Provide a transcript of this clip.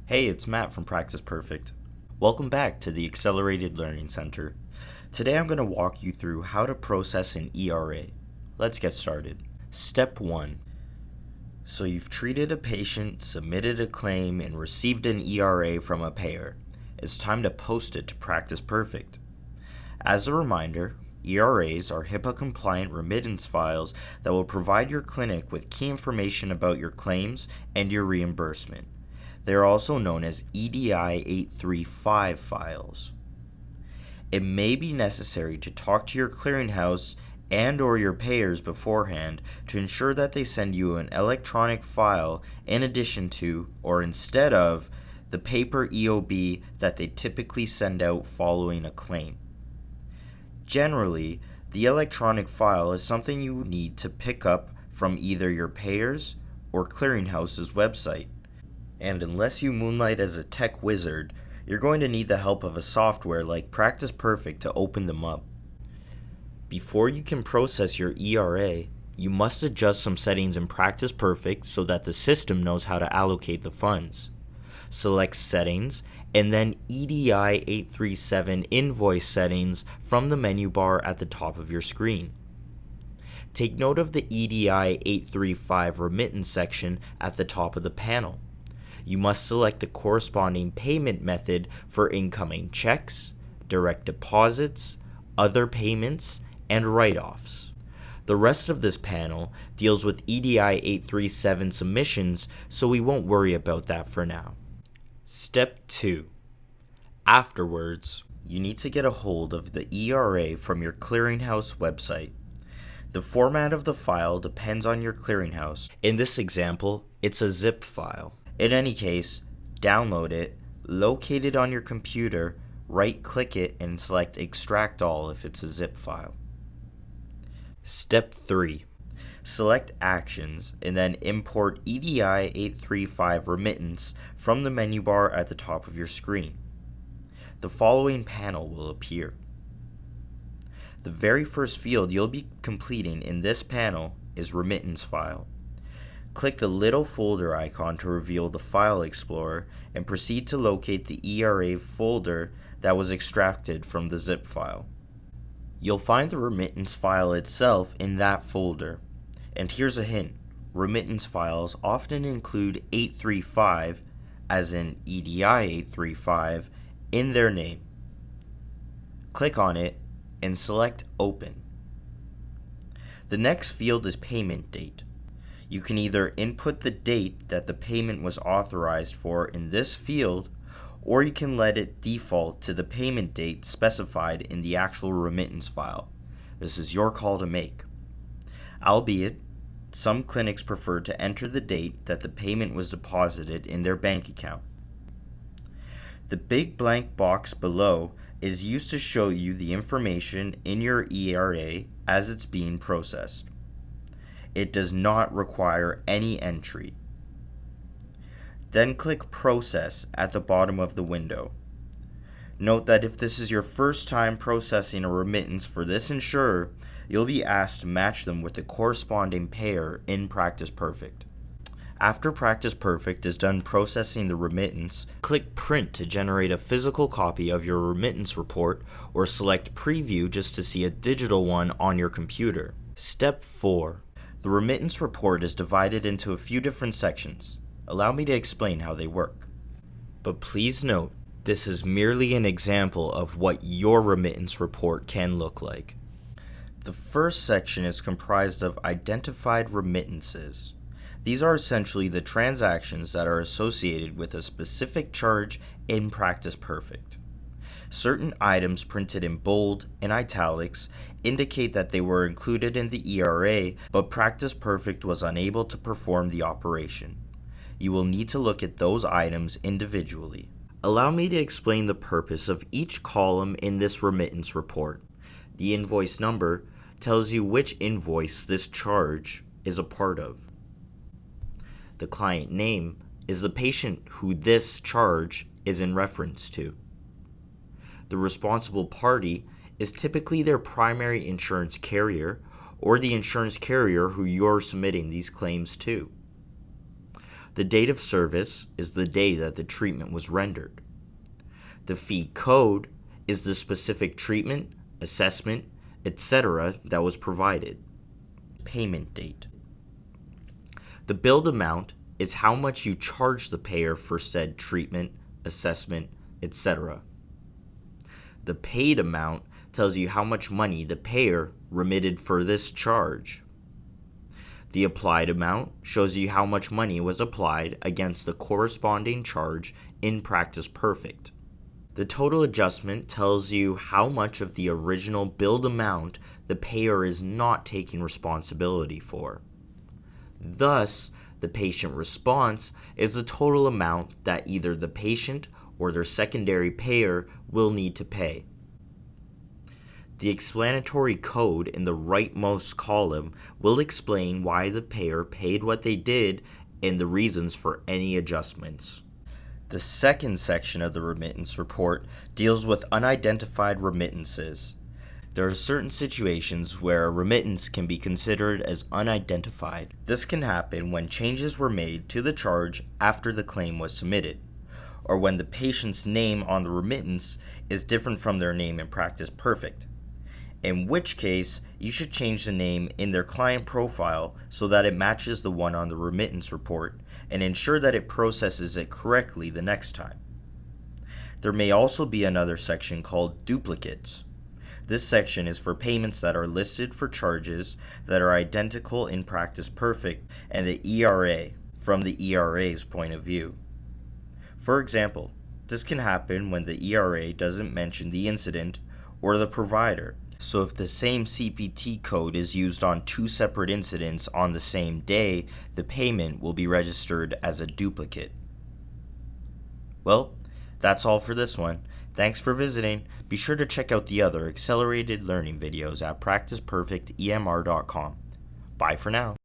Hey, it's Matt from Practice Perfect. Welcome back to the Accelerated Learning Center. Today I'm going to walk you through how to process an ERA. Let's get started. Step 1. So you've treated a patient, submitted a claim, and received an ERA from a payer. It's time to post it to Practice Perfect. As a reminder, ERAs are HIPAA-compliant remittance files that will provide your clinic with key information about your claims and your reimbursement. They are also known as EDI 835 files. It may be necessary to talk to your clearinghouse and or your payors beforehand to ensure that they send you an electronic file in addition to or instead of the paper EOB that they typically send out following a claim. Generally, the electronic file is something you need to pick up from either your payors or clearinghouse's website. And unless you moonlight as a tech wizard, you're going to need the help of a software like Practice Perfect to open them up. Before you can process your ERA, you must adjust some settings in Practice Perfect so that the system knows how to allocate the funds. Select Settings and then EDI 837 Invoice Settings from the menu bar at the top of your screen. Take note of the EDI 835 Remittance section at the top of the panel. You must select the corresponding payment method for incoming checks, direct deposits, other payments, and write-offs. The rest of this panel deals with EDI 837 submissions, so we won't worry about that for now. Step 2. Afterwards, you need to get a hold of the ERA from your clearinghouse website. The format of the file depends on your clearinghouse. In this example, it's a zip file. In any case, download it, locate it on your computer, right-click it, and select Extract All if it's a zip file. Step 3. Select Actions and then import EDI 835 Remittance from the menu bar at the top of your screen. The following panel will appear. The very first field you'll be completing in this panel is Remittance File. Click the little folder icon to reveal the File Explorer and proceed to locate the ERA folder that was extracted from the zip file. You'll find the remittance file itself in that folder. And here's a hint, remittance files often include 835, as in EDI 835, in their name. Click on it and select Open. The next field is Payment Date. You can either input the date that the payment was authorized for in this field, or you can let it default to the payment date specified in the actual remittance file. This is your call to make. Albeit, some clinics prefer to enter the date that the payment was deposited in their bank account. The big blank box below is used to show you the information in your ERA as it's being processed. It does not require any entry. Then click Process at the bottom of the window. Note that if this is your first time processing a remittance for this insurer, you'll be asked to match them with the corresponding payer in Practice Perfect. After Practice Perfect is done processing the remittance, click Print to generate a physical copy of your remittance report, or select Preview just to see a digital one on your computer. Step 4. The remittance report is divided into a few different sections. Allow me to explain how they work. But please note, this is merely an example of what your remittance report can look like. The first section is comprised of identified remittances. These are essentially the transactions that are associated with a specific charge in Practice Perfect. Certain items printed in bold and italics indicate that they were included in the ERA, but Practice Perfect was unable to perform the operation. You will need to look at those items individually. Allow me to explain the purpose of each column in this remittance report. The invoice number tells you which invoice this charge is a part of. The client name is the patient who this charge is in reference to. The responsible party is typically their primary insurance carrier or the insurance carrier who you're submitting these claims to. The date of service is the day that the treatment was rendered. The fee code is the specific treatment, assessment, etc. that was provided. Payment date. The billed amount is how much you charge the payer for said treatment, assessment, etc. The paid amount tells you how much money the payer remitted for this charge. The applied amount shows you how much money was applied against the corresponding charge in Practice Perfect. The total adjustment tells you how much of the original billed amount the payer is not taking responsibility for. Thus, the patient response is the total amount that either the patient or their secondary payer will need to pay. The explanatory code in the rightmost column will explain why the payer paid what they did and the reasons for any adjustments. The second section of the remittance report deals with unidentified remittances. There are certain situations where a remittance can be considered as unidentified. This can happen when changes were made to the charge after the claim was submitted, or when the patient's name on the remittance is different from their name in Practice Perfect, in which case you should change the name in their client profile so that it matches the one on the remittance report and ensure that it processes it correctly the next time. There may also be another section called duplicates. This section is for payments that are listed for charges that are identical in Practice Perfect and the ERA from the ERA's point of view. For example, this can happen when the ERA doesn't mention the incident or the provider. So if the same CPT code is used on two separate incidents on the same day, the payment will be registered as a duplicate. Well, that's all for this one. Thanks for visiting. Be sure to check out the other accelerated learning videos at practiceperfectemr.com. Bye for now.